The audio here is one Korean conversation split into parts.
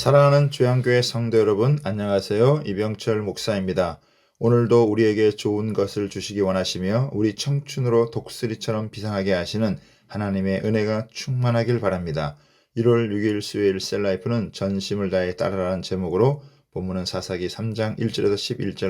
사랑하는 주양교회 성도 여러분, 안녕하세요. 이병철 목사입니다. 오늘도 우리에게 좋은 것을 주시기 원하시며 우리 청춘으로 독수리처럼 비상하게 하시는 하나님의 은혜가 충만하길 바랍니다. 1월 6일 수요일 셀라이프는 전심을 다해 따르라는 제목으로 본문은 사사기 3장 1절에서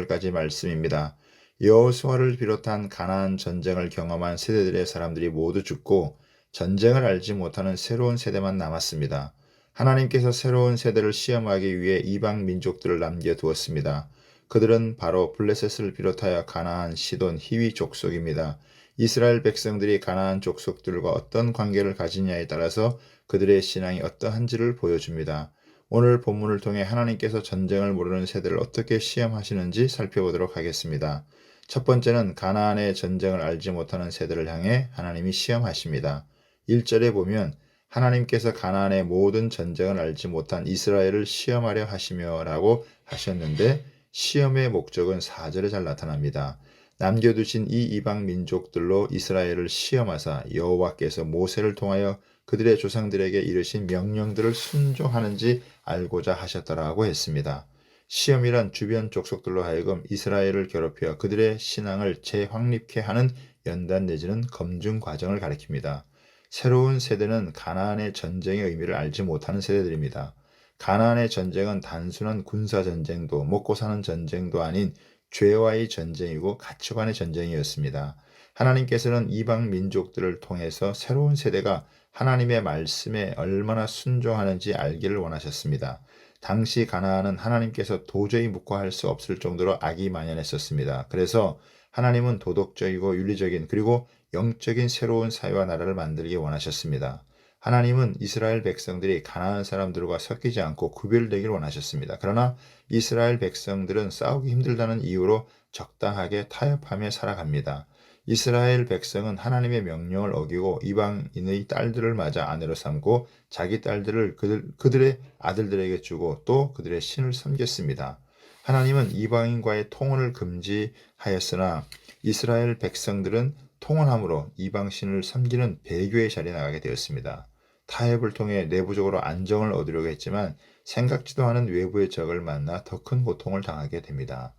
11절까지 말씀입니다. 여호수아를 비롯한 가나안 전쟁을 경험한 세대들의 사람들이 모두 죽고 전쟁을 알지 못하는 새로운 세대만 남았습니다. 하나님께서 새로운 세대를 시험하기 위해 이방 민족들을 남겨두었습니다. 그들은 바로 블레셋을 비롯하여 가나안, 시돈, 히위 족속입니다. 이스라엘 백성들이 가나안 족속들과 어떤 관계를 가지냐에 따라서 그들의 신앙이 어떠한지를 보여줍니다. 오늘 본문을 통해 하나님께서 전쟁을 모르는 세대를 어떻게 시험하시는지 살펴보도록 하겠습니다. 첫 번째는 가나안의 전쟁을 알지 못하는 세대를 향해 하나님이 시험하십니다. 1절에 보면 하나님께서 가나안의 모든 전쟁을 알지 못한 이스라엘을 시험하려 하시며 라고 하셨는데 시험의 목적은 4절에 잘 나타납니다. 남겨두신 이 이방 민족들로 이스라엘을 시험하사 여호와께서 모세를 통하여 그들의 조상들에게 이르신 명령들을 순종하는지 알고자 하셨더라고 했습니다. 시험이란 주변 족속들로 하여금 이스라엘을 괴롭혀 그들의 신앙을 재확립케 하는 연단 내지는 검증 과정을 가리킵니다. 새로운 세대는 가나안의 전쟁의 의미를 알지 못하는 세대들입니다. 가나안의 전쟁은 단순한 군사 전쟁도 먹고 사는 전쟁도 아닌 죄와의 전쟁이고 가치관의 전쟁이었습니다. 하나님께서는 이방 민족들을 통해서 새로운 세대가 하나님의 말씀에 얼마나 순종하는지 알기를 원하셨습니다. 당시 가나안은 하나님께서 도저히 묵과할 수 없을 정도로 악이 만연했었습니다. 그래서 하나님은 도덕적이고 윤리적인 그리고 영적인 새로운 사회와 나라를 만들기 원하셨습니다. 하나님은 이스라엘 백성들이 가나안 사람들과 섞이지 않고 구별되길 원하셨습니다. 그러나 이스라엘 백성들은 싸우기 힘들다는 이유로 적당하게 타협하며 살아갑니다. 이스라엘 백성은 하나님의 명령을 어기고 이방인의 딸들을 맞아 아내로 삼고 자기 딸들을 그들의 아들들에게 주고 또 그들의 신을 섬겼습니다. 하나님은 이방인과의 통혼을 금지하였으나 이스라엘 백성들은 통혼함으로 이방신을 섬기는 배교의 자리에 나가게 되었습니다. 타협을 통해 내부적으로 안정을 얻으려고 했지만 생각지도 않은 외부의 적을 만나 더 큰 고통을 당하게 됩니다.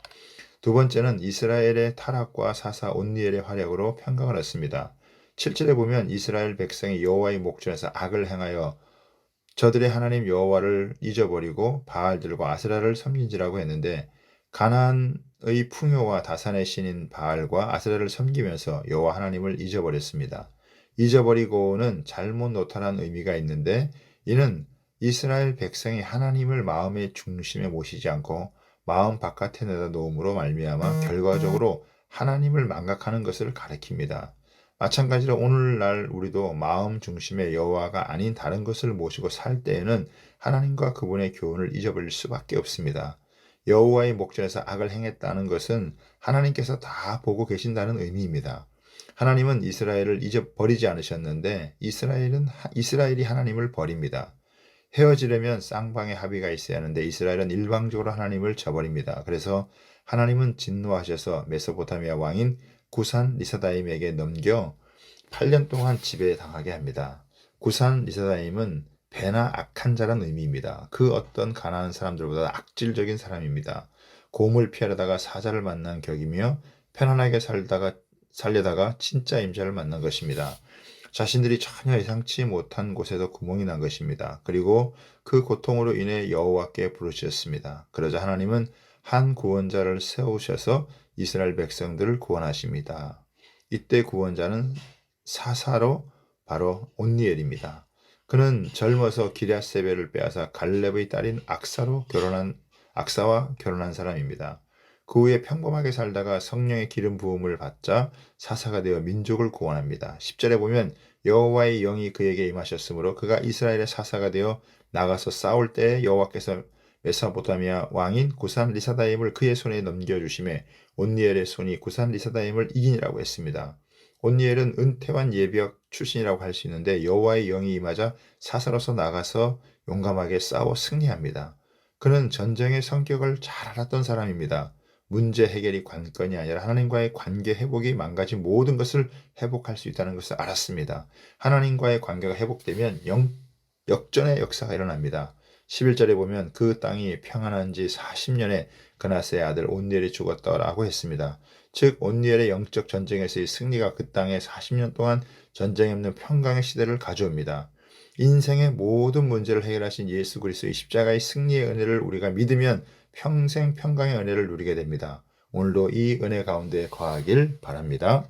두 번째는 이스라엘의 타락과 사사 온니엘의 활약으로 평강을 얻습니다. 7절에 보면 이스라엘 백성이 여호와의 목전에서 악을 행하여 저들의 하나님 여호와를 잊어버리고 바알들과 아스라를 섬긴지라고 했는데 가나안의 풍요와 다산의 신인 바알과 아스라를 섬기면서 여호와 하나님을 잊어버렸습니다. 잊어버리고는 잘못 노탈한 의미가 있는데 이는 이스라엘 백성이 하나님을 마음의 중심에 모시지 않고 마음 바깥에 내다 놓음으로 말미암아 결과적으로 하나님을 망각하는 것을 가리킵니다. 마찬가지로 오늘날 우리도 마음 중심의 여호와가 아닌 다른 것을 모시고 살 때에는 하나님과 그분의 교훈을 잊어버릴 수밖에 없습니다. 여호와의 목전에서 악을 행했다는 것은 하나님께서 다 보고 계신다는 의미입니다. 하나님은 이스라엘을 잊어버리지 않으셨는데 이스라엘이 하나님을 버립니다. 헤어지려면 쌍방의 합의가 있어야 하는데 이스라엘은 일방적으로 하나님을 저버립니다. 그래서 하나님은 진노하셔서 메소포타미아 왕인 구산 리사다임에게 넘겨 8년 동안 지배당하게 합니다. 구산 리사다임은 배나 악한 자란 의미입니다. 그 어떤 가난한 사람들보다 악질적인 사람입니다. 곰을 피하려다가 사자를 만난 격이며 편안하게 살려다가 진짜 임자를 만난 것입니다. 자신들이 전혀 예상치 못한 곳에서 구멍이 난 것입니다. 그리고 그 고통으로 인해 여호와께 부르셨습니다. 그러자 하나님은 한 구원자를 세우셔서 이스라엘 백성들을 구원하십니다. 이때 구원자는 사사로 바로 온니엘입니다. 그는 젊어서 기럇세벨을 빼앗아 갈렙의 딸인 악사와 결혼한 사람입니다. 그 후에 평범하게 살다가 성령의 기름 부음을 받자 사사가 되어 민족을 구원합니다. 10절에 보면 여호와의 영이 그에게 임하셨으므로 그가 이스라엘의 사사가 되어 나가서 싸울 때 여호와께서 메소포타미아 왕인 구산 리사다임을 그의 손에 넘겨주심에 온니엘의 손이 구산 리사다임을 이기니라고 했습니다. 온니엘은 은퇴한 예비역 출신이라고 할 수 있는데 여호와의 영이 임하자 사사로서 나가서 용감하게 싸워 승리합니다. 그는 전쟁의 성격을 잘 알았던 사람입니다. 문제 해결이 관건이 아니라 하나님과의 관계 회복이 망가진 모든 것을 회복할 수 있다는 것을 알았습니다. 하나님과의 관계가 회복되면 역전의 역사가 일어납니다. 11절에 보면 그 땅이 평안한 지 40년에 그나스의 아들 온니엘이 죽었더라고 했습니다. 즉 온니엘의 영적 전쟁에서의 승리가 그 땅에 40년 동안 전쟁이 없는 평강의 시대를 가져옵니다. 인생의 모든 문제를 해결하신 예수 그리스도의 십자가의 승리의 은혜를 우리가 믿으면 평생 평강의 은혜를 누리게 됩니다. 오늘도 이 은혜 가운데 거하길 바랍니다.